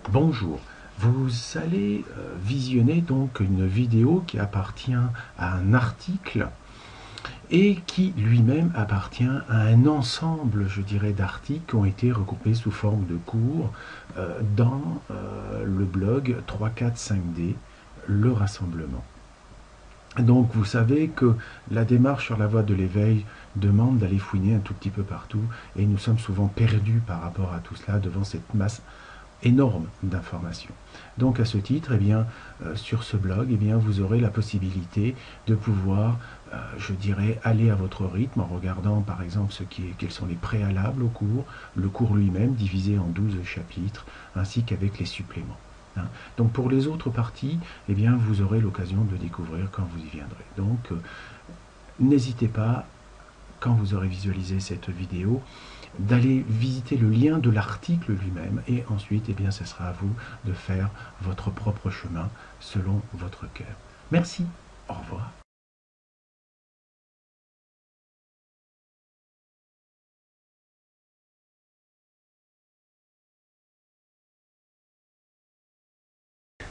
Bonjour, vous allez visionner donc une vidéo qui appartient à un article et qui lui-même appartient à un ensemble, je dirais, d'articles qui ont été regroupés sous forme de cours dans le blog 345D, le rassemblement. Donc vous savez que la démarche sur la voie de l'éveil demande d'aller fouiner un tout petit peu partout et nous sommes souvent perdus par rapport à tout cela devant cette masse énorme d'informations. Donc à ce titre, sur ce blog, vous aurez la possibilité de pouvoir, je dirais, aller à votre rythme en regardant par exemple quels sont les préalables au cours, le cours lui-même divisé en 12 chapitres, ainsi qu'avec les suppléments. Donc pour les autres parties, vous aurez l'occasion de découvrir quand vous y viendrez. Donc n'hésitez pas, quand vous aurez visualisé cette vidéo, d'aller visiter le lien de l'article lui-même et ensuite, ce sera à vous de faire votre propre chemin selon votre cœur. Merci, au revoir.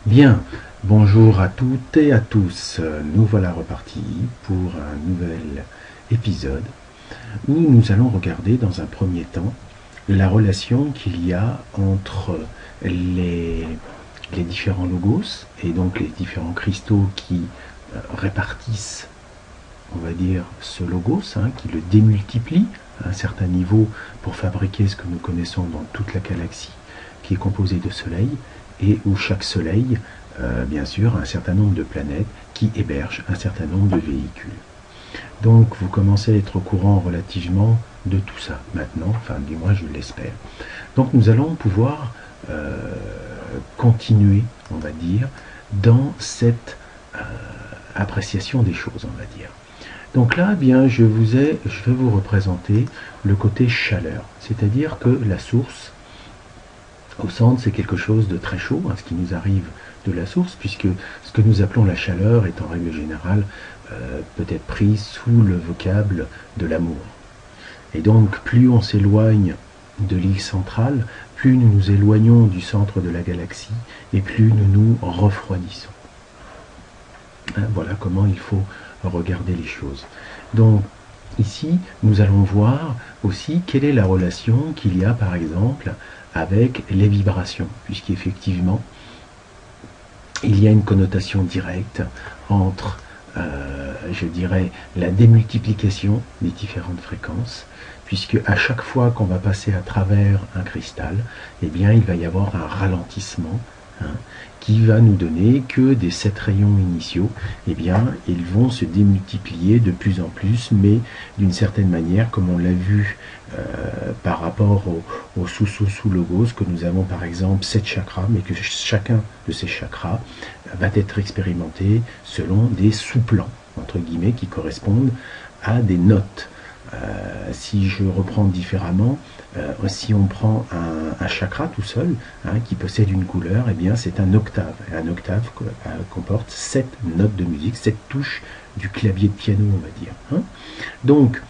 Bien, bonjour à toutes et à tous. Nous voilà repartis pour un nouvel épisode où nous allons regarder dans un premier temps la relation qu'il y a entre les différents logos et donc les différents cristaux qui répartissent, on va dire, ce logos, qui le démultiplie à un certain niveau pour fabriquer ce que nous connaissons dans toute la galaxie qui est composée de soleils et où chaque soleil, bien sûr, a un certain nombre de planètes qui hébergent un certain nombre de véhicules. Donc vous commencez à être au courant relativement de tout ça maintenant, enfin du moins je l'espère. Donc nous allons pouvoir continuer, on va dire, dans cette appréciation des choses, on va dire. Donc là, je vais vous représenter le côté chaleur, c'est-à-dire que la source, au centre, c'est quelque chose de très chaud, ce qui nous arrive de la source, puisque ce que nous appelons la chaleur est en règle générale peut-être pris sous le vocable de l'amour. Et donc, plus on s'éloigne de l'île centrale, plus nous nous éloignons du centre de la galaxie, et plus nous nous refroidissons. Voilà comment il faut regarder les choses. Donc, ici, nous allons voir aussi quelle est la relation qu'il y a, par exemple, avec les vibrations, puisqu'effectivement, il y a une connotation directe entre, je dirais, la démultiplication des différentes fréquences, puisque à chaque fois qu'on va passer à travers un cristal, il va y avoir un ralentissement, qui va nous donner que des 7 rayons initiaux, ils vont se démultiplier de plus en plus, mais d'une certaine manière, comme on l'a vu par rapport au sous-logos, que nous avons par exemple 7 chakras, mais que chacun de ces chakras va être expérimenté selon des sous-plans, entre guillemets, qui correspondent à des notes. Si je reprends différemment, si on prend un chakra tout seul, qui possède une couleur, c'est un octave. Et un octave comporte 7 notes de musique, 7 touches du clavier de piano, on va dire. Donc,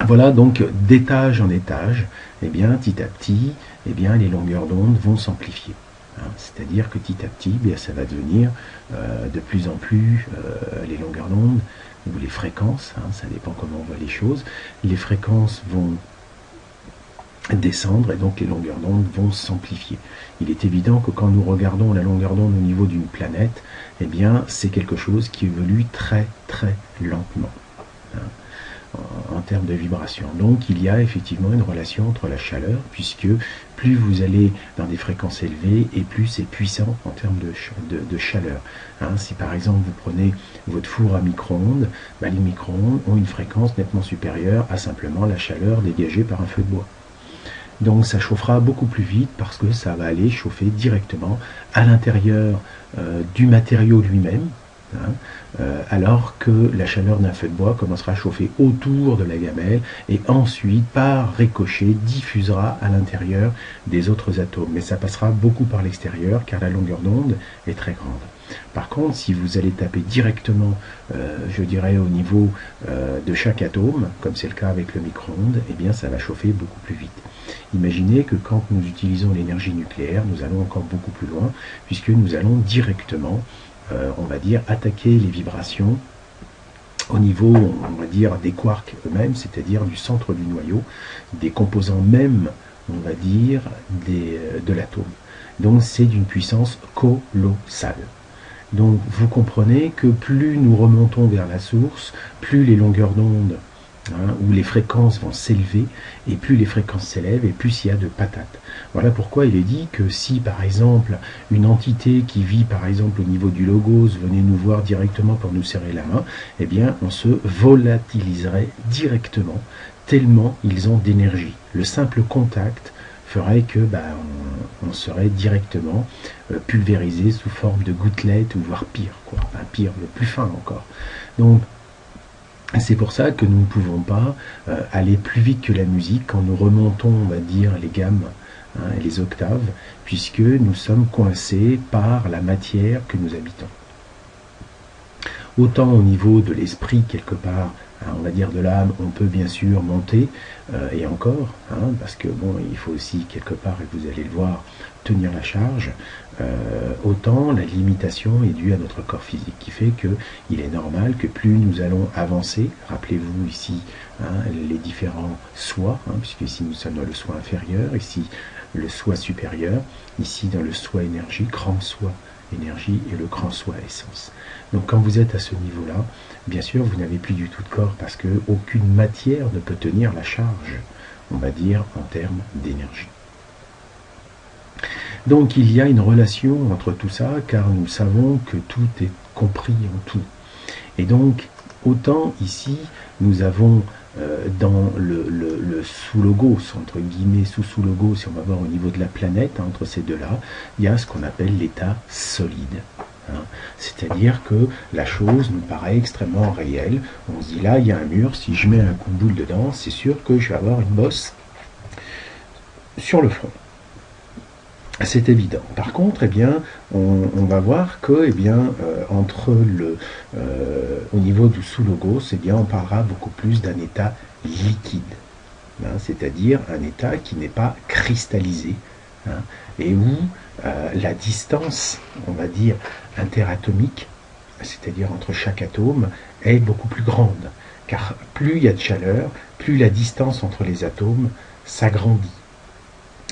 voilà, donc d'étage en étage, petit à petit, les longueurs d'onde vont s'amplifier. C'est-à-dire que petit à petit, ça va devenir de plus en plus les longueurs d'onde, ou les fréquences, ça dépend comment on voit les choses, les fréquences vont descendre et donc les longueurs d'onde vont s'amplifier. Il est évident que quand nous regardons la longueur d'onde au niveau d'une planète, c'est quelque chose qui évolue très très lentement en termes de vibration. Donc il y a effectivement une relation entre la chaleur, puisque plus vous allez dans des fréquences élevées et plus c'est puissant en termes de chaleur. Si par exemple vous prenez votre four à micro-ondes, les micro-ondes ont une fréquence nettement supérieure à simplement la chaleur dégagée par un feu de bois. Donc ça chauffera beaucoup plus vite parce que ça va aller chauffer directement à l'intérieur du matériau lui-même, alors que la chaleur d'un feu de bois commencera à chauffer autour de la gamelle et ensuite, par ricochet, diffusera à l'intérieur des autres atomes. Mais ça passera beaucoup par l'extérieur car la longueur d'onde est très grande. Par contre, si vous allez taper directement, je dirais, au niveau de chaque atome, comme c'est le cas avec le micro-ondes, eh bien ça va chauffer beaucoup plus vite. Imaginez que quand nous utilisons l'énergie nucléaire, nous allons encore beaucoup plus loin, puisque nous allons directement, on va dire, attaquer les vibrations au niveau, on va dire, des quarks eux-mêmes, c'est-à-dire du centre du noyau, des composants même, on va dire, de l'atome. Donc c'est d'une puissance colossale. Donc vous comprenez que plus nous remontons vers la source, plus les longueurs d'onde où les fréquences vont s'élever, et plus les fréquences s'élèvent, et plus il y a de patates. Voilà pourquoi il est dit que si, par exemple, une entité qui vit, par exemple, au niveau du logos, venait nous voir directement pour nous serrer la main, eh bien, on se volatiliserait directement, tellement ils ont d'énergie. Le simple contact ferait que on serait directement pulvérisé sous forme de gouttelettes, ou voire pire, quoi. Enfin, pire, le plus fin encore. Donc, c'est pour ça que nous ne pouvons pas aller plus vite que la musique quand nous remontons, on va dire, les gammes et les octaves, puisque nous sommes coincés par la matière que nous habitons. Autant au niveau de l'esprit, quelque part, on va dire de l'âme, on peut bien sûr monter, et encore, parce que bon, il faut aussi quelque part, et vous allez le voir, tenir la charge, autant la limitation est due à notre corps physique, qui fait que il est normal que plus nous allons avancer, rappelez-vous ici les différents sois, puisque ici nous sommes dans le soi inférieur, ici le soi supérieur, ici dans le soi énergie, grand soi énergie, et le grand soi essence. Donc quand vous êtes à ce niveau-là, bien sûr vous n'avez plus du tout de corps, parce que aucune matière ne peut tenir la charge, on va dire, en termes d'énergie. Donc il y a une relation entre tout ça, car nous savons que tout est compris en tout. Et donc, autant ici, nous avons dans le sous-logos, entre guillemets, sous-logos, si on va voir au niveau de la planète, entre ces deux-là, il y a ce qu'on appelle l'état solide. C'est-à-dire que la chose nous paraît extrêmement réelle. On se dit là, il y a un mur, si je mets un coup de boule dedans, c'est sûr que je vais avoir une bosse sur le front. C'est évident. Par contre, eh bien, on va voir que, entre au niveau du sous-logos, eh bien, on parlera beaucoup plus d'un état liquide, c'est-à-dire un état qui n'est pas cristallisé, et où la distance, on va dire, interatomique, c'est-à-dire entre chaque atome, est beaucoup plus grande. Car plus il y a de chaleur, plus la distance entre les atomes s'agrandit,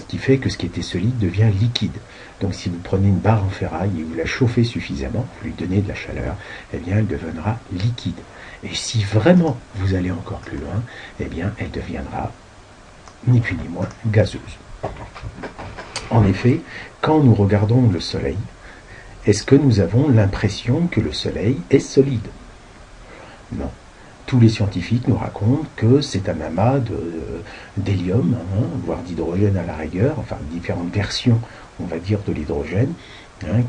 qui fait que ce qui était solide devient liquide. Donc si vous prenez une barre en ferraille et vous la chauffez suffisamment, vous lui donnez de la chaleur, eh bien elle deviendra liquide. Et si vraiment vous allez encore plus loin, eh bien elle deviendra ni plus ni moins gazeuse. En effet, quand nous regardons le Soleil, est-ce que nous avons l'impression que le Soleil est solide? Non. Tous les scientifiques nous racontent que c'est un amas d'hélium, voire d'hydrogène à la rigueur, enfin différentes versions, on va dire, de l'hydrogène,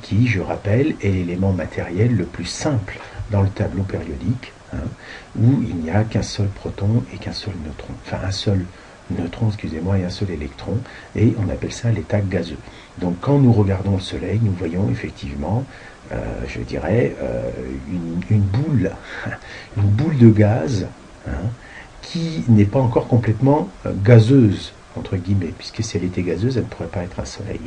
qui, je rappelle, est l'élément matériel le plus simple dans le tableau périodique, où il n'y a qu'un seul proton et qu'un seul neutron, enfin un seul neutron, excusez-moi, et un seul électron, et on appelle ça l'état gazeux. Donc quand nous regardons le Soleil, nous voyons effectivement je dirais, une boule de gaz qui n'est pas encore complètement gazeuse, entre guillemets, puisque si elle était gazeuse, elle ne pourrait pas être un soleil.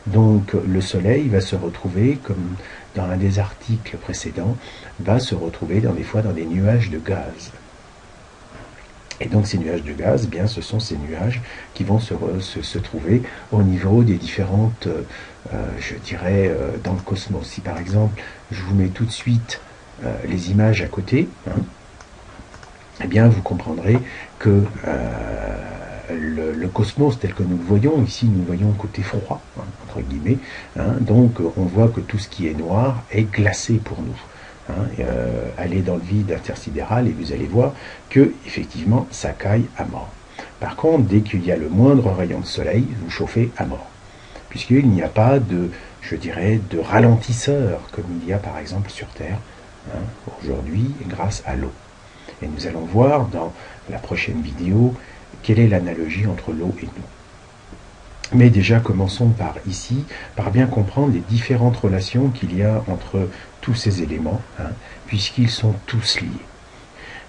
Donc le soleil va se retrouver, comme dans un des articles précédents, va se retrouver des fois dans des nuages de gaz. Et donc ces nuages de gaz, eh bien, ce sont ces nuages qui vont se trouver au niveau des différentes, je dirais, dans le cosmos. Si par exemple, je vous mets tout de suite les images à côté, eh bien vous comprendrez que le cosmos tel que nous le voyons, ici nous le voyons côté froid, entre guillemets, donc on voit que tout ce qui est noir est glacé pour nous. Allez dans le vide intersidéral et vous allez voir que effectivement ça caille à mort. Par contre, dès qu'il y a le moindre rayon de soleil, vous chauffez à mort, puisqu'il n'y a pas de, je dirais, de ralentisseur comme il y a par exemple sur Terre aujourd'hui grâce à l'eau. Et nous allons voir dans la prochaine vidéo quelle est l'analogie entre l'eau et nous. Mais déjà, commençons par ici, par bien comprendre les différentes relations qu'il y a entre tous ces éléments, hein, puisqu'ils sont tous liés.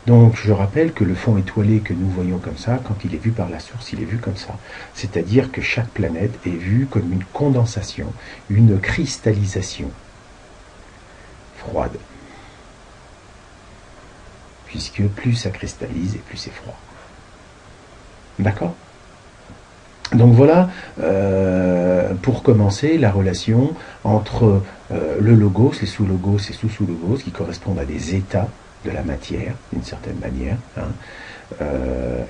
Donc je rappelle que le fond étoilé que nous voyons comme ça, quand il est vu par la source, il est vu comme ça. C'est-à-dire que chaque planète est vue comme une condensation, une cristallisation froide. Puisque plus ça cristallise et plus c'est froid. D'accord ? Donc voilà, pour commencer, la relation entre le logos, les sous-logos et sous-sous-logos, qui correspondent à des états de la matière, d'une certaine manière. Hein.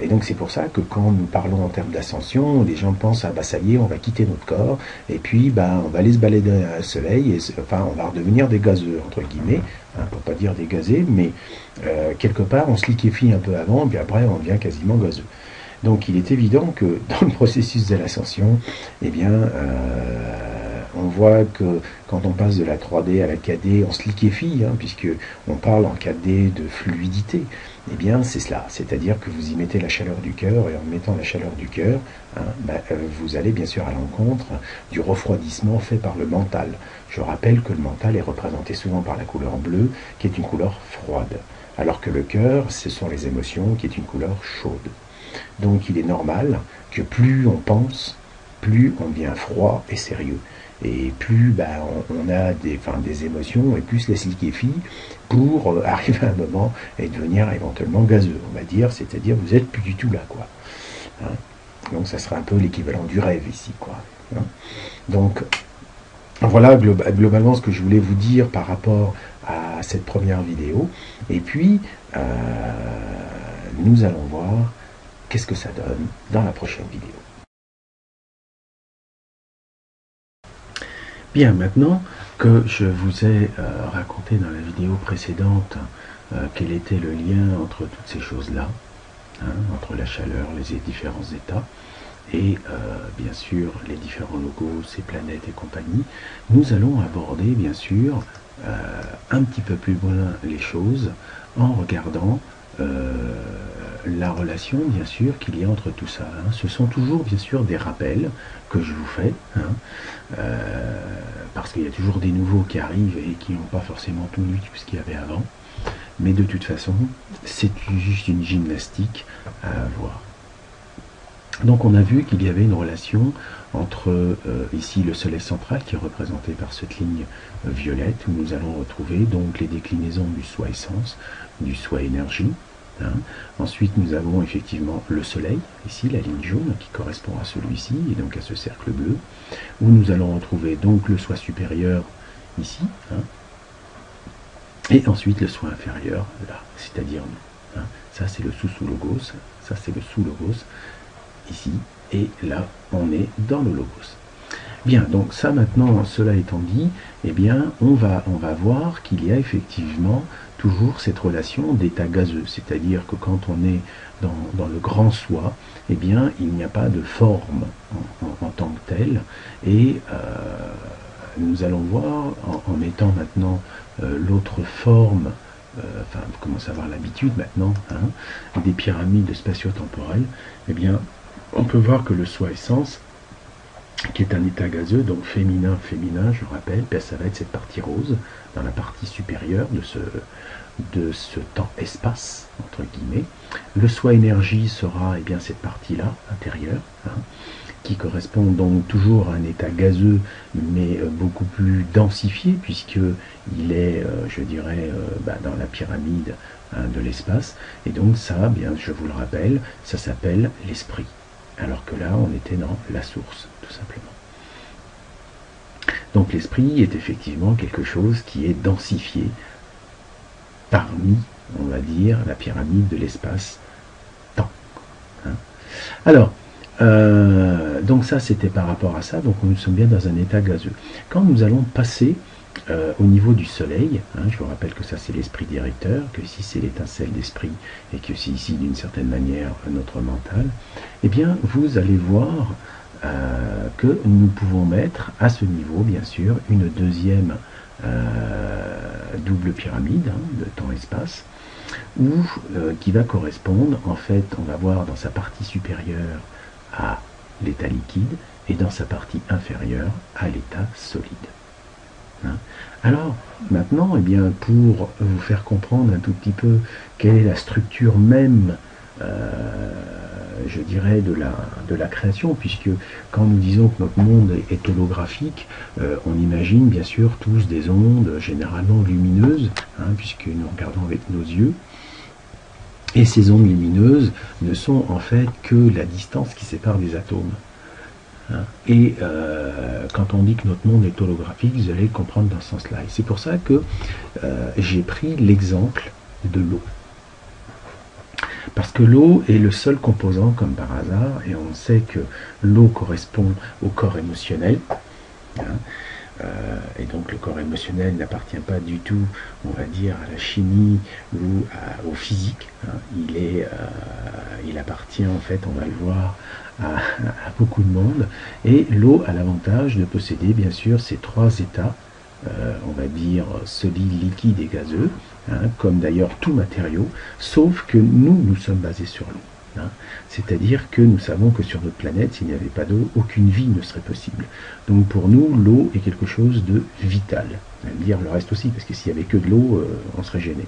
Et donc c'est pour ça que quand nous parlons en termes d'ascension, les gens pensent, ah bah ça y est, on va quitter notre corps, et puis bah, on va aller se balader au soleil, et enfin on va redevenir des gazeux, entre guillemets, hein, pour pas dire des gazés, mais quelque part on se liquéfie un peu avant, et puis après on devient quasiment gazeux. Donc il est évident que dans le processus de l'ascension, eh bien, on voit que quand on passe de la 3D à la 4D, on se liquéfie, hein, puisque on parle en 4D de fluidité. Eh bien, c'est cela, c'est-à-dire que vous y mettez la chaleur du cœur, et en mettant la chaleur du cœur, hein, vous allez bien sûr à l'encontre du refroidissement fait par le mental. Je rappelle que le mental est représenté souvent par la couleur bleue, qui est une couleur froide, alors que le cœur, ce sont les émotions, qui est une couleur chaude. Donc il est normal que plus on pense, plus on devient froid et sérieux. Et plus on a des émotions et plus la se liquéfie pour arriver à un moment et devenir éventuellement gazeux, on va dire, c'est-à-dire vous n'êtes plus du tout là, quoi. Hein. Donc ça sera un peu l'équivalent du rêve ici, quoi. Hein. Donc voilà globalement ce que je voulais vous dire par rapport à cette première vidéo. Et puis nous allons voir qu'est-ce que ça donne dans la prochaine vidéo. Bien, maintenant que je vous ai raconté dans la vidéo précédente quel était le lien entre toutes ces choses-là, hein, entre la chaleur, les différents états, et bien sûr les différents logos, ces planètes et compagnie, nous allons aborder bien sûr un petit peu plus loin les choses en regardant la relation bien sûr qu'il y a entre tout ça. Hein. Ce sont toujours bien sûr des rappels que je vous fais, hein, parce qu'il y a toujours des nouveaux qui arrivent et qui n'ont pas forcément tout vu ce qu'il y avait avant. Mais de toute façon, c'est juste une gymnastique à avoir. Donc on a vu qu'il y avait une relation entre ici le soleil central qui est représenté par cette ligne violette où nous allons retrouver donc les déclinaisons du soi essence, du soi énergie. Hein. Ensuite nous avons effectivement le soleil, ici la ligne jaune qui correspond à celui-ci et donc à ce cercle bleu, où nous allons retrouver donc le soi supérieur ici, hein. Et ensuite le soi inférieur là, c'est-à-dire nous. Hein. Ça c'est le sous-sous-logos, ça c'est le sous-logos, ici, et là, on est dans le logos. Bien, donc ça maintenant, cela étant dit, eh bien, on va voir qu'il y a effectivement toujours cette relation d'état gazeux, c'est-à-dire que quand on est dans le grand soi, eh bien, il n'y a pas de forme en tant que telle, et nous allons voir, en mettant maintenant l'autre forme, enfin, vous commencez à avoir l'habitude maintenant, hein, des pyramides spatio-temporelles, eh bien, on peut voir que le soi essence, qui est un état gazeux, donc féminin, je rappelle, ça va être cette partie rose, dans la partie supérieure de ce temps-espace, entre guillemets. Le soi énergie sera eh bien, cette partie-là, intérieure, hein, qui correspond donc toujours à un état gazeux, mais beaucoup plus densifié, puisqu'il est, je dirais, dans la pyramide hein, de l'espace. Et donc ça, bien, je vous le rappelle, ça s'appelle l'esprit. Alors que là, on était dans la source, tout simplement. Donc l'esprit est effectivement quelque chose qui est densifié parmi, on va dire, la pyramide de l'espace-temps. Hein. Alors, donc ça, c'était par rapport à ça. Donc nous sommes bien dans un état gazeux. Quand nous allons passer au niveau du soleil, hein, je vous rappelle que ça c'est l'esprit directeur, que ici c'est l'étincelle d'esprit et que c'est ici d'une certaine manière notre mental, eh bien vous allez voir que nous pouvons mettre à ce niveau bien sûr une deuxième double pyramide hein, de temps-espace qui va correspondre en fait, on va voir dans sa partie supérieure à l'état liquide et dans sa partie inférieure à l'état solide. Alors, maintenant, eh bien, pour vous faire comprendre un tout petit peu quelle est la structure même, je dirais, de la création, puisque quand nous disons que notre monde est holographique, on imagine bien sûr tous des ondes généralement lumineuses, puisque nous regardons avec nos yeux, et ces ondes lumineuses ne sont en fait que la distance qui sépare des atomes. Et quand on dit que notre monde est holographique, vous allez le comprendre dans ce sens-là. Et c'est pour ça que j'ai pris l'exemple de l'eau. Parce que l'eau est le seul composant, comme par hasard, et on sait que l'eau correspond au corps émotionnel. Et donc le corps émotionnel n'appartient pas du tout, on va dire, à la chimie ou au physique. Il appartient en fait, on va le voir, à beaucoup de monde. Et l'eau a l'avantage de posséder bien sûr ces trois états, on va dire solide, liquide et gazeux, comme d'ailleurs tout matériau, sauf que nous sommes basés sur l'eau. C'est-à-dire que nous savons que sur notre planète, s'il n'y avait pas d'eau, aucune vie ne serait possible. Donc pour nous, l'eau est quelque chose de vital. On va dire le reste aussi, parce que s'il n'y avait que de l'eau, on serait gêné.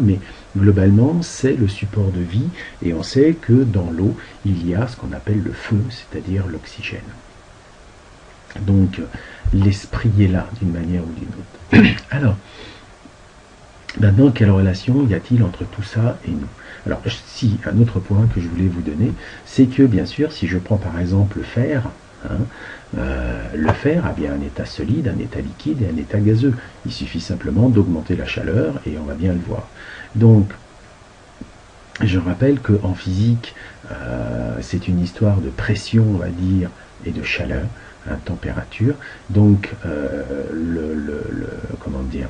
Mais globalement, c'est le support de vie, et on sait que dans l'eau, il y a ce qu'on appelle le feu, c'est-à-dire l'oxygène. Donc l'esprit est là, d'une manière ou d'une autre. Alors, maintenant, quelle relation y a-t-il entre tout ça et nous? Alors, si, un autre point que je voulais vous donner, c'est que, bien sûr, si je prends par exemple le fer, le fer a bien un état solide, un état liquide et un état gazeux. Il suffit simplement d'augmenter la chaleur et on va bien le voir. Donc, je rappelle qu'en physique, c'est une histoire de pression, on va dire, et de chaleur, température. Donc, comment dire,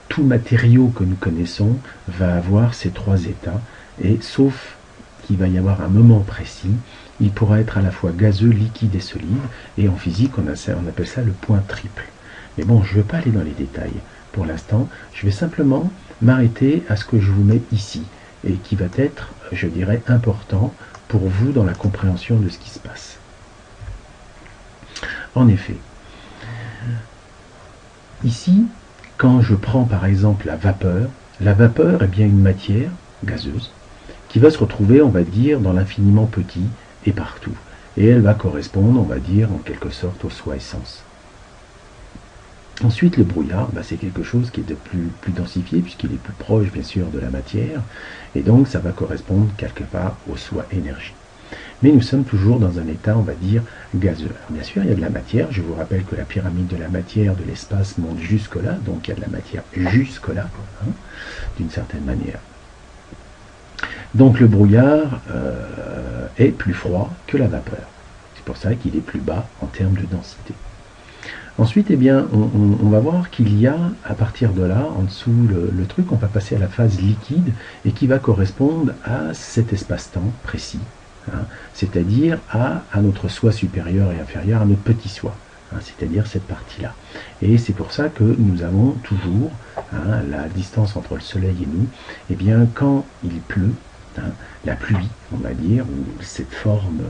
tout matériau que nous connaissons va avoir ces trois états, et sauf qu'il va y avoir un moment précis, il pourra être à la fois gazeux, liquide et solide, et en physique on appelle ça le point triple. Mais bon, je ne veux pas aller dans les détails pour l'instant, je vais simplement m'arrêter à ce que je vous mets ici, et qui va être, je dirais, important pour vous dans la compréhension de ce qui se passe. En effet, ici, quand je prends par exemple la vapeur est bien une matière gazeuse qui va se retrouver, on va dire, dans l'infiniment petit et partout. Et elle va correspondre, on va dire, en quelque sorte au soi essence. Ensuite, le brouillard, c'est quelque chose qui est de plus densifié, puisqu'il est plus proche, bien sûr, de la matière, et donc ça va correspondre quelque part au soi énergie. Mais nous sommes toujours dans un état, on va dire, gazeux. Alors, bien sûr, il y a de la matière. Je vous rappelle que la pyramide de la matière, de l'espace, monte jusque-là. Donc, il y a de la matière jusque-là, d'une certaine manière. Donc, le brouillard est plus froid que la vapeur. C'est pour ça qu'il est plus bas en termes de densité. Ensuite, eh bien, on va voir qu'il y a, à partir de là, en dessous le truc, on va passer à la phase liquide, et qui va correspondre à cet espace-temps précis. C'est-à-dire à notre soi supérieur et inférieur, à notre petit soi, c'est-à-dire cette partie-là. Et c'est pour ça que nous avons toujours la distance entre le soleil et nous. Et bien, quand il pleut, la pluie, on va dire, ou cette forme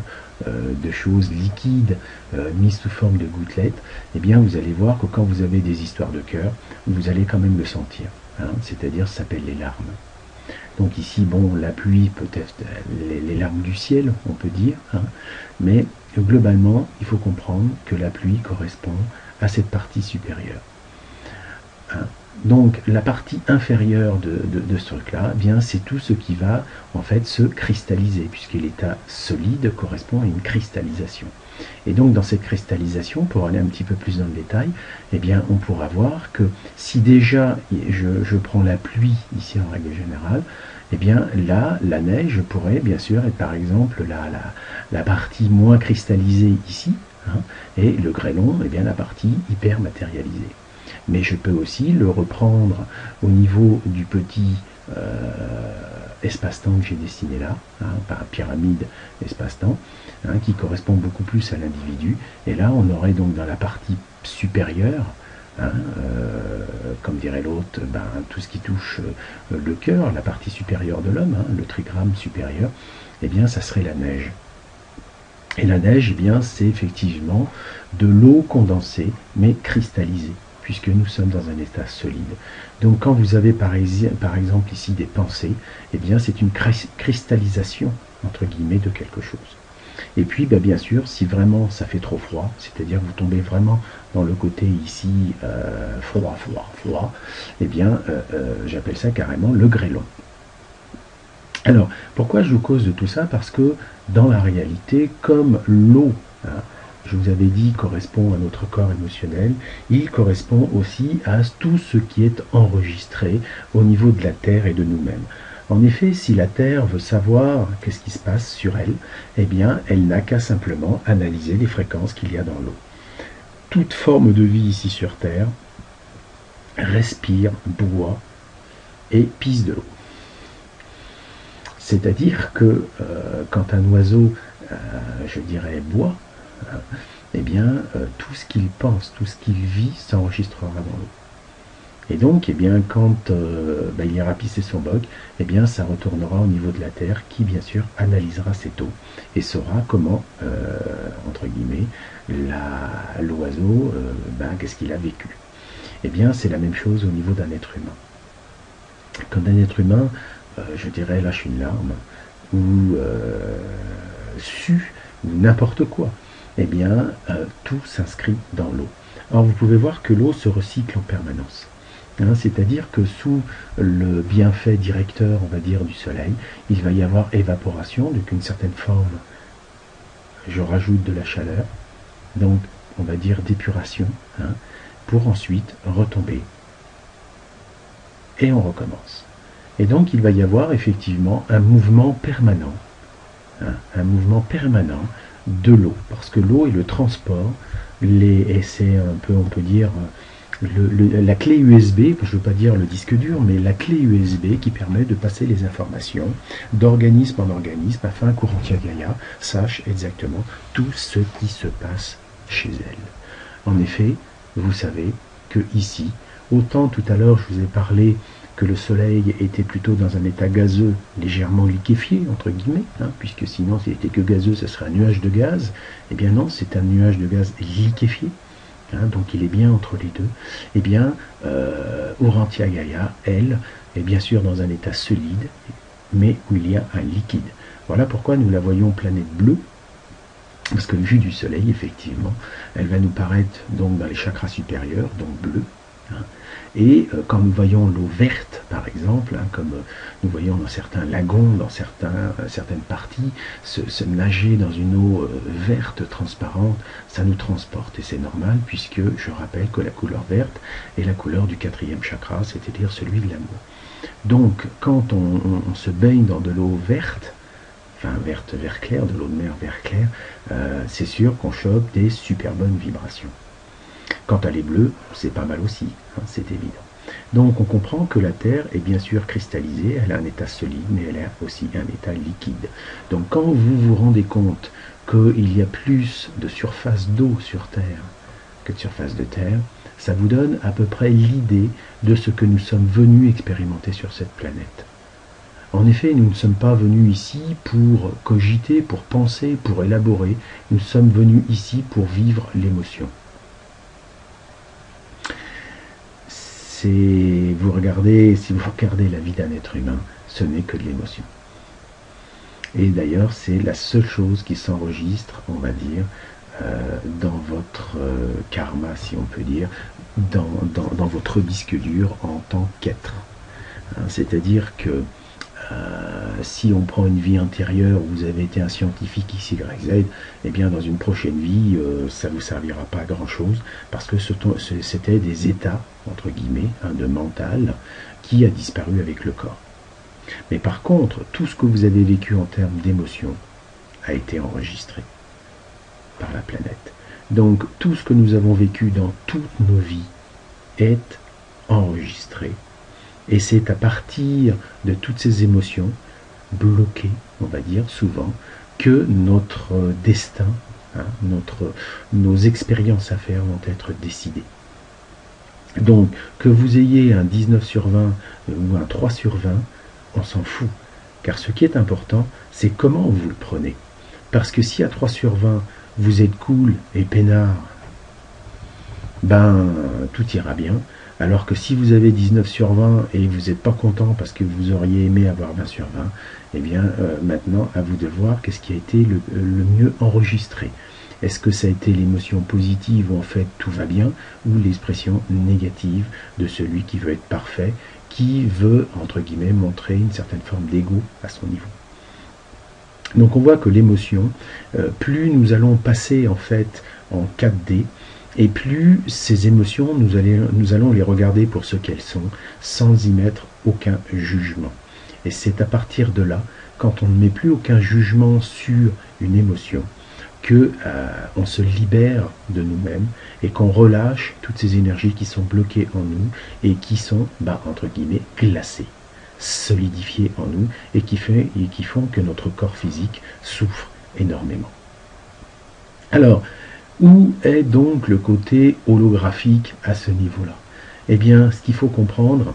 de choses liquides mises sous forme de gouttelettes, et bien, vous allez voir que quand vous avez des histoires de cœur, vous allez quand même le sentir. C'est-à-dire, ça s'appelle les larmes. Donc ici, bon, la pluie peut être les larmes du ciel, on peut dire, mais globalement, il faut comprendre que la pluie correspond à cette partie supérieure. Donc la partie inférieure de ce truc-là, c'est tout ce qui va en fait se cristalliser, puisque l'état solide correspond à une cristallisation. Et donc dans cette cristallisation, pour aller un petit peu plus dans le détail, eh bien on pourra voir que si déjà je prends la pluie ici en règle générale, eh bien là, la neige pourrait bien sûr être par exemple la partie moins cristallisée ici, et le grêlon, eh bien la partie hyper matérialisée. Mais je peux aussi le reprendre au niveau du petit espace-temps que j'ai dessiné là, par pyramide espace-temps, qui correspond beaucoup plus à l'individu. Et là, on aurait donc dans la partie supérieure, comme dirait l'autre, tout ce qui touche le cœur, la partie supérieure de l'homme, le trigramme supérieur, eh bien, ça serait la neige. Et la neige, eh bien, c'est effectivement de l'eau condensée, mais cristallisée, puisque nous sommes dans un état solide. Donc quand vous avez par exemple ici des pensées, eh bien c'est une cristallisation, entre guillemets, de quelque chose. Et puis, bah, bien sûr, si vraiment ça fait trop froid, c'est-à-dire que vous tombez vraiment dans le côté ici froid, eh bien, j'appelle ça carrément le grêlon. Alors, pourquoi je vous cause de tout ça? Parce que dans la réalité, comme l'eau, hein, je vous avais dit, correspond à notre corps émotionnel, il correspond aussi à tout ce qui est enregistré au niveau de la Terre et de nous-mêmes. En effet, si la Terre veut savoir qu'est-ce qui se passe sur elle, eh bien, elle n'a qu'à simplement analyser les fréquences qu'il y a dans l'eau. Toute forme de vie ici sur Terre respire, boit et pisse de l'eau. C'est-à-dire que quand un oiseau, je dirais, boit, eh bien, tout ce qu'il pense, tout ce qu'il vit s'enregistrera dans l'eau. Et donc, eh bien, quand il ira pisser son boc, eh bien, ça retournera au niveau de la Terre, qui, bien sûr, analysera cette eau et saura comment, entre guillemets, l'oiseau, qu'est-ce qu'il a vécu. Eh bien, c'est la même chose au niveau d'un être humain. Quand un être humain, je dirais, lâche une larme, ou sue, ou n'importe quoi, eh bien, tout s'inscrit dans l'eau. Alors, vous pouvez voir que l'eau se recycle en permanence. Hein, c'est-à-dire que sous le bienfait directeur, on va dire, du soleil, il va y avoir évaporation, donc une certaine forme, je rajoute de la chaleur, donc on va dire d'épuration, hein, pour ensuite retomber. Et on recommence. Et donc il va y avoir effectivement un mouvement permanent, hein, un mouvement permanent de l'eau, parce que l'eau est le transport, et c'est un peu, on peut dire, la clé USB, je ne veux pas dire le disque dur, mais la clé USB qui permet de passer les informations d'organisme en organisme afin qu'Ourantia Gaïa sache exactement tout ce qui se passe chez elle. En effet, vous savez que ici, autant tout à l'heure je vous ai parlé que le soleil était plutôt dans un état gazeux légèrement liquéfié, entre guillemets, hein, puisque sinon s'il n'était que gazeux, ce serait un nuage de gaz. Eh bien non, c'est un nuage de gaz liquéfié. Hein, donc il est bien entre les deux. Eh bien, Ourantia Gaïa, elle, est bien sûr dans un état solide, mais où il y a un liquide. Voilà pourquoi nous la voyons planète bleue, parce que vue du soleil, effectivement, elle va nous paraître donc dans les chakras supérieurs, donc bleue. Hein, et quand nous voyons l'eau verte, par exemple, hein, comme nous voyons dans certains lagons, dans certaines parties, se nager dans une eau verte, transparente, ça nous transporte. Et c'est normal, puisque je rappelle que la couleur verte est la couleur du 4e chakra, c'est-à-dire celui de l'amour. Donc, quand on se baigne dans de l'eau verte, enfin verte, vert clair, de l'eau de mer vert clair, c'est sûr qu'on chope des super bonnes vibrations. Quant à les bleus, c'est pas mal aussi, hein, c'est évident. Donc on comprend que la Terre est bien sûr cristallisée, elle a un état solide, mais elle a aussi un état liquide. Donc quand vous vous rendez compte qu'il y a plus de surface d'eau sur Terre que de surface de Terre, ça vous donne à peu près l'idée de ce que nous sommes venus expérimenter sur cette planète. En effet, nous ne sommes pas venus ici pour cogiter, pour penser, pour élaborer, nous sommes venus ici pour vivre l'émotion. Si vous regardez la vie d'un être humain, ce n'est que de l'émotion. Et d'ailleurs, c'est la seule chose qui s'enregistre, on va dire, dans votre karma, si on peut dire, dans votre disque dur en tant qu'être. Hein, c'est-à-dire que si on prend une vie antérieure où vous avez été un scientifique X, Y, Z, eh bien dans une prochaine vie, ça ne vous servira pas à grand chose, parce que c'était des états, entre guillemets, hein, de mental, qui a disparu avec le corps. Mais par contre, tout ce que vous avez vécu en termes d'émotion a été enregistré par la planète. Donc tout ce que nous avons vécu dans toutes nos vies est enregistré. Et c'est à partir de toutes ces émotions bloquées, on va dire souvent, que notre destin, hein, nos expériences à faire vont être décidées. Donc, que vous ayez un 19 sur 20 ou un 3 sur 20, on s'en fout. Car ce qui est important, c'est comment vous le prenez. Parce que si à 3 sur 20, vous êtes cool et peinard, ben tout ira bien. Alors que si vous avez 19 sur 20 et vous n'êtes pas content parce que vous auriez aimé avoir 20 sur 20, eh bien maintenant à vous de voir qu'est-ce qui a été le mieux enregistré. Est-ce que ça a été l'émotion positive où en fait tout va bien, ou l'expression négative de celui qui veut être parfait, qui veut, entre guillemets, montrer une certaine forme d'ego à son niveau. Donc on voit que l'émotion, plus nous allons passer en fait en 4D, et plus ces émotions, nous allons les regarder pour ce qu'elles sont, sans y mettre aucun jugement. Et c'est à partir de là, quand on ne met plus aucun jugement sur une émotion, que on se libère de nous-mêmes et qu'on relâche toutes ces énergies qui sont bloquées en nous et qui sont, entre guillemets, glacées, solidifiées en nous et qui font que notre corps physique souffre énormément. Alors, où est donc le côté holographique à ce niveau-là? Eh bien, ce qu'il faut comprendre,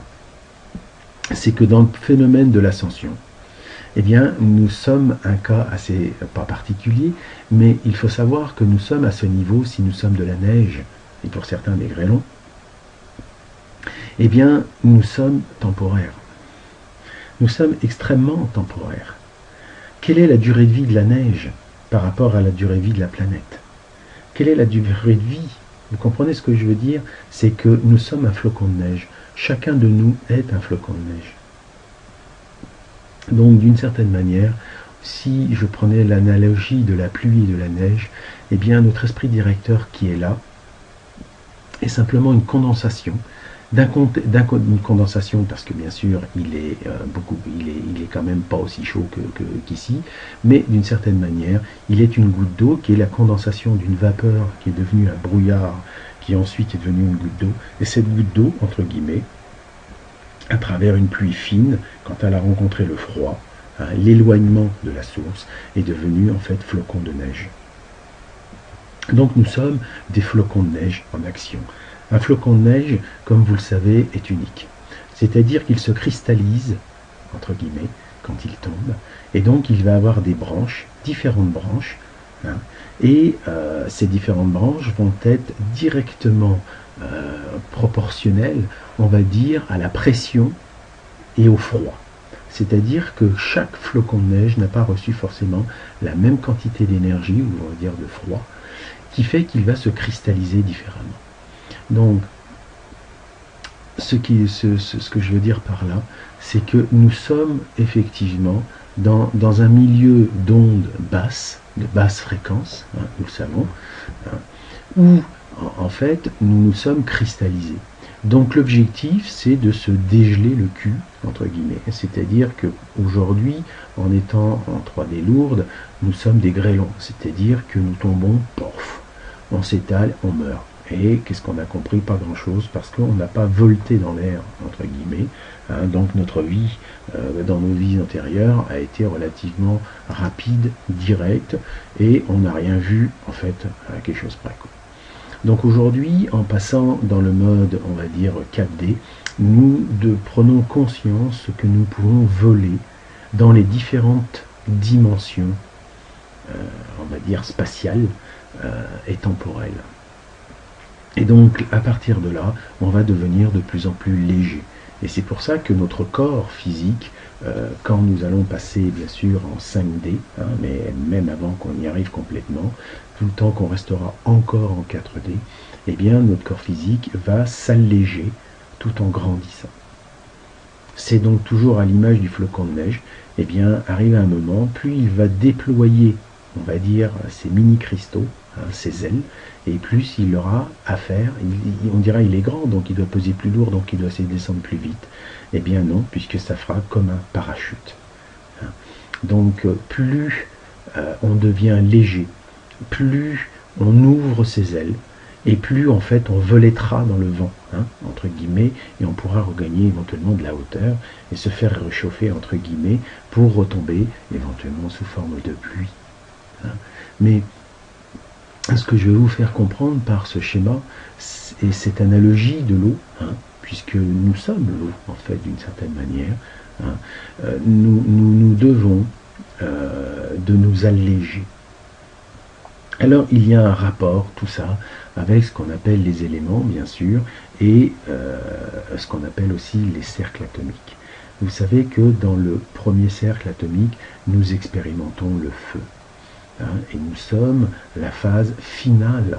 c'est que dans le phénomène de l'ascension, eh bien, nous sommes un cas assez, pas particulier, mais il faut savoir que nous sommes à ce niveau, si nous sommes de la neige, et pour certains des grêlons, eh bien, nous sommes temporaires. Nous sommes extrêmement temporaires. Quelle est la durée de vie de la neige par rapport à la durée de vie de la planète? Quelle est la durée de vie? Vous comprenez ce que je veux dire? C'est que nous sommes un flocon de neige. Chacun de nous est un flocon de neige. Donc, d'une certaine manière, si je prenais l'analogie de la pluie et de la neige, eh bien, notre esprit directeur qui est là est simplement une condensation, une condensation parce que bien sûr, il est quand même pas aussi chaud qu'ici, mais d'une certaine manière, il est une goutte d'eau qui est la condensation d'une vapeur qui est devenue un brouillard, qui ensuite est devenue une goutte d'eau, et cette goutte d'eau, entre guillemets, à travers une pluie fine, quand elle a rencontré le froid, l'éloignement de la source est devenu en fait flocon de neige. Donc nous sommes des flocons de neige en action. Un flocon de neige, comme vous le savez, est unique. C'est-à-dire qu'il se cristallise, entre guillemets, quand il tombe, et donc il va avoir des branches, différentes branches, et ces différentes branches vont être directement proportionnelles, on va dire, à la pression et au froid. C'est-à-dire que chaque flocon de neige n'a pas reçu forcément la même quantité d'énergie, ou on va dire de froid, qui fait qu'il va se cristalliser différemment. Donc, ce que je veux dire par là, c'est que nous sommes effectivement dans un milieu d'ondes basses, de basse fréquence, nous le savons, où en fait nous nous sommes cristallisés. Donc l'objectif, c'est de se dégeler le cul, entre guillemets. C'est-à-dire qu'aujourd'hui, en étant en 3D lourde, nous sommes des grêlons. C'est-à-dire que nous tombons, pof, on s'étale, on meurt. Et qu'est-ce qu'on a compris? Pas grand-chose, parce qu'on n'a pas volté dans l'air, entre guillemets. Donc notre vie, dans nos vies antérieures, a été relativement rapide, directe, et on n'a rien vu, en fait, à quelque chose près, quoi. Donc aujourd'hui, en passant dans le mode, on va dire, 4D, nous prenons conscience que nous pouvons voler dans les différentes dimensions, on va dire, spatiales et temporelles. Et donc, à partir de là, on va devenir de plus en plus léger. Et c'est pour ça que notre corps physique, quand nous allons passer, bien sûr, en 5D, mais même avant qu'on y arrive complètement, tout le temps qu'on restera encore en 4D, eh bien, notre corps physique va s'alléger tout en grandissant. C'est donc toujours à l'image du flocon de neige, eh bien, arrive un moment, plus il va déployer, on va dire, ces mini-cristaux, ses ailes, et plus il aura à faire, on dira il est grand, donc il doit peser plus lourd, donc il doit essayer de descendre plus vite. Eh bien non, puisque ça fera comme un parachute. Donc plus on devient léger, plus on ouvre ses ailes, et plus en fait on volettera dans le vent, entre guillemets, et on pourra regagner éventuellement de la hauteur, et se faire réchauffer, entre guillemets, pour retomber éventuellement sous forme de pluie. Mais ce que je vais vous faire comprendre par ce schéma et cette analogie de l'eau, puisque nous sommes l'eau en fait d'une certaine manière, nous devons de nous alléger. Alors il y a un rapport, tout ça, avec ce qu'on appelle les éléments, bien sûr, et ce qu'on appelle aussi les cercles atomiques. Vous savez que dans le premier cercle atomique, nous expérimentons le feu. Hein, et nous sommes la phase finale.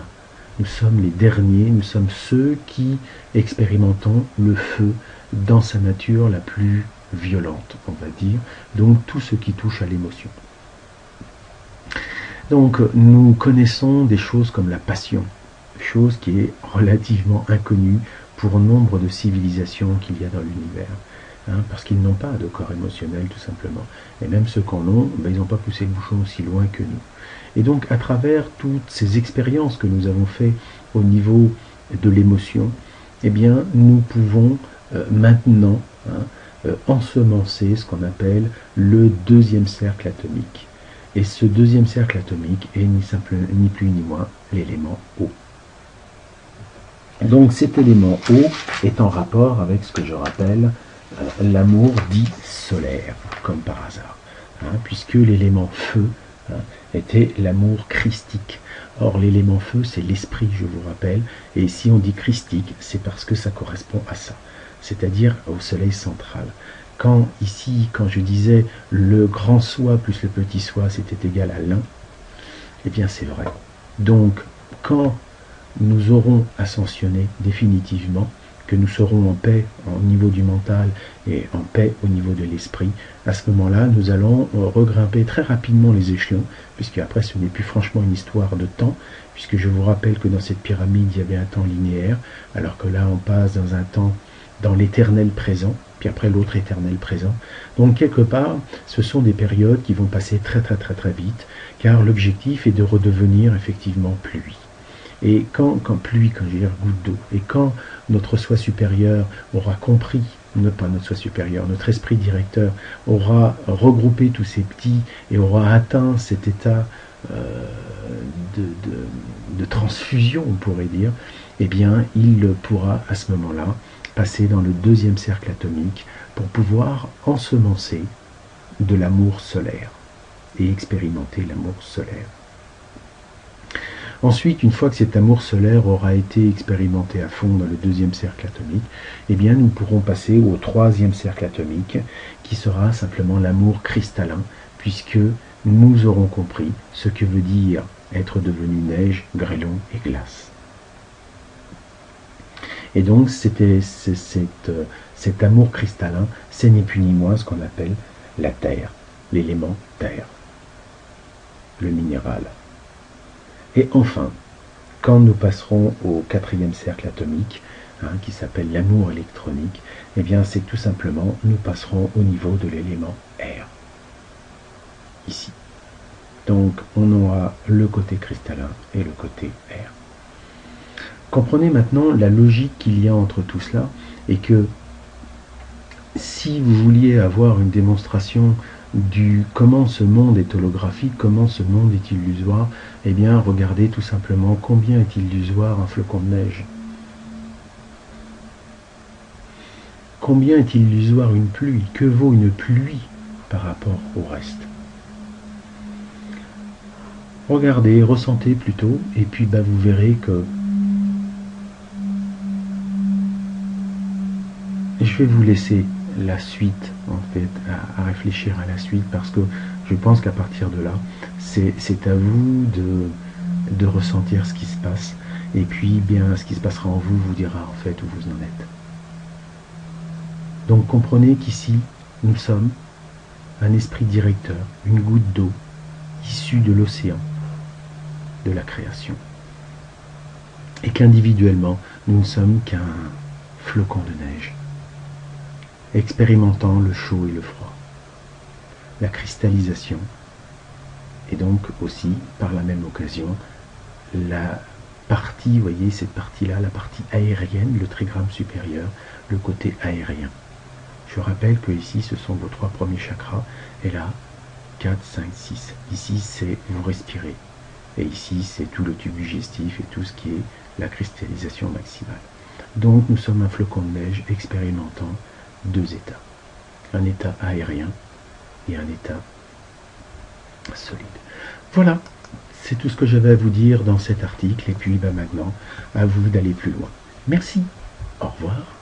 Nous sommes les derniers, nous sommes ceux qui expérimentons le feu dans sa nature la plus violente, on va dire. Donc tout ce qui touche à l'émotion. Donc nous connaissons des choses comme la passion, chose qui est relativement inconnue pour nombre de civilisations qu'il y a dans l'univers. Hein, parce qu'ils n'ont pas de corps émotionnel tout simplement. Et même ceux qu'en ont, ben, ils n'ont pas poussé le bouchon aussi loin que nous. Et donc à travers toutes ces expériences que nous avons faites au niveau de l'émotion, eh bien nous pouvons maintenant ensemencer ce qu'on appelle le deuxième cercle atomique. Et ce deuxième cercle atomique est ni plus ni moins l'élément eau. Donc cet élément eau est en rapport avec ce que je rappelle l'amour dit solaire, comme par hasard, hein, puisque l'élément feu était l'amour christique. Or l'élément feu c'est l'esprit, je vous rappelle, et si on dit christique, c'est parce que ça correspond à ça, c'est-à-dire au soleil central. Quand je disais le grand soi plus le petit soi c'était égal à l'un, eh bien c'est vrai. Donc quand nous aurons ascensionné définitivement, que nous serons en paix au niveau du mental et en paix au niveau de l'esprit, à ce moment-là, nous allons regrimper très rapidement les échelons, puisque après ce n'est plus franchement une histoire de temps, puisque je vous rappelle que dans cette pyramide, il y avait un temps linéaire, alors que là, on passe dans un temps, dans l'éternel présent, puis après l'autre éternel présent. Donc quelque part, ce sont des périodes qui vont passer très très très très vite, car l'objectif est de redevenir effectivement pluie. Et quand je veux dire goutte d'eau, et quand notre soi supérieur aura compris, pas notre soi supérieur, notre esprit directeur aura regroupé tous ces petits et aura atteint cet état de transfusion, on pourrait dire, eh bien, il pourra à ce moment-là passer dans le deuxième cercle atomique pour pouvoir ensemencer de l'amour solaire et expérimenter l'amour solaire. Ensuite, une fois que cet amour solaire aura été expérimenté à fond dans le deuxième cercle atomique, eh bien nous pourrons passer au troisième cercle atomique, qui sera simplement l'amour cristallin, puisque nous aurons compris ce que veut dire être devenu neige, grêlon et glace. Et donc cet amour cristallin, c'est ni plus ni moins ce qu'on appelle la terre, l'élément terre, le minéral. Et enfin, quand nous passerons au quatrième cercle atomique, qui s'appelle l'amour électronique, eh bien c'est tout simplement, nous passerons au niveau de l'élément air, ici. Donc on aura le côté cristallin et le côté air. Comprenez maintenant la logique qu'il y a entre tout cela, et que si vous vouliez avoir une démonstration du comment ce monde est holographique, comment ce monde est illusoire, eh bien regardez tout simplement combien est illusoire un flocon de neige. Combien est illusoire une pluie? Que vaut une pluie par rapport au reste? Regardez, ressentez plutôt, et puis vous verrez que je vais vous laisser la suite, en fait, à réfléchir à la suite, parce que je pense qu'à partir de là, c'est à vous de ressentir ce qui se passe, et puis bien ce qui se passera en vous vous dira en fait où vous en êtes. Donc comprenez qu'ici, nous sommes un esprit directeur, une goutte d'eau issue de l'océan, de la création, et qu'individuellement, nous ne sommes qu'un flocon de neige, expérimentant le chaud et le froid, la cristallisation, et donc aussi, par la même occasion, la partie, vous voyez, cette partie-là, la partie aérienne, le trigramme supérieur, le côté aérien. Je rappelle que ici, ce sont vos 3 premiers chakras, et là, 4, 5, 6. Ici, c'est vous respirez, et ici, c'est tout le tube digestif et tout ce qui est la cristallisation maximale. Donc, nous sommes un flocon de neige expérimentant 2 états, un état aérien et un état solide. Voilà, c'est tout ce que j'avais à vous dire dans cet article, et puis maintenant, à vous d'aller plus loin. Merci, au revoir.